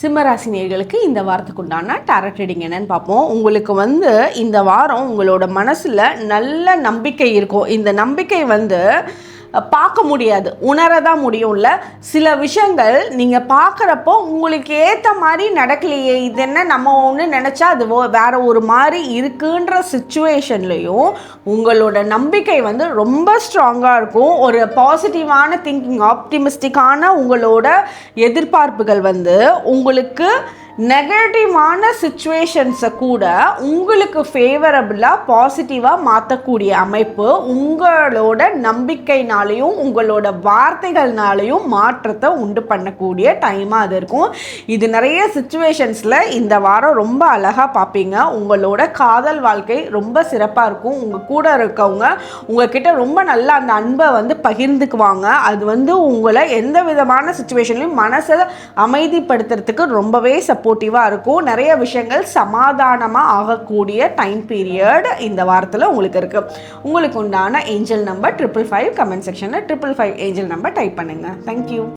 சிம்மராசினியர்களுக்கு இந்த வாரத்துக்கு உண்டான டாரட் ரீடிங் என்னன்னு பார்ப்போம். உங்களுக்கு இந்த வாரம் உங்களோட மனசில் நல்ல நம்பிக்கை இருக்கும். இந்த நம்பிக்கை பார்க்க முடியாது, உணரதான் முடியும்ல. சில விஷயங்கள் நீங்கள் பார்க்குறப்போ உங்களுக்கு ஏற்ற மாதிரி நடக்கலையே, இது என்ன நம்ம ஒன்று நினச்சா அது வேற ஒரு மாதிரி இருக்குன்ற சுச்சுவேஷன்லேயும் உங்களோட நம்பிக்கை ரொம்ப ஸ்ட்ராங்காக இருக்கும். ஒரு பாசிட்டிவான திங்கிங், ஆப்டிமிஸ்டிக்கான உங்களோட எதிர்பார்ப்புகள் உங்களுக்கு நெகட்டிவான சுச்சுவேஷன்ஸை கூட உங்களுக்கு ஃபேவரபுளாக பாசிட்டிவாக மாற்றக்கூடிய அமைப்பு உங்களோட நம்பிக்கைனாலையும் உங்களோட வார்த்தைகள்னாலையும் மாற்றத்தை உண்டு பண்ணக்கூடிய டைமாக அது இருக்கும். இது நிறைய சுச்சுவேஷன்ஸில் இந்த வாரம் ரொம்ப அழகாக பார்ப்பீங்க. உங்களோட காதல் வாழ்க்கை ரொம்ப சிறப்பாக இருக்கும். உங்கள் கூட இருக்கவங்க உங்ககிட்ட ரொம்ப நல்லா அந்த அன்பை பகிர்ந்துக்குவாங்க. அது உங்களை எந்த விதமான சுச்சுவேஷன்லையும் மனசை அமைதிப்படுத்துறதுக்கு ரொம்பவே சப்போர்ட்டிவாக இருக்கும். நிறைய விஷயங்கள் சமாதானமாக ஆகக்கூடிய டைம் பீரியட் இந்த வாரத்தில் உங்களுக்கு இருக்குது. உங்களுக்கு உண்டான ஏஞ்சல் நம்பர் 555. கமெண்ட் செக்ஷனில் 555 ஏஞ்சல் நம்பர் டைப் பண்ணுங்கள். தேங்க்யூ.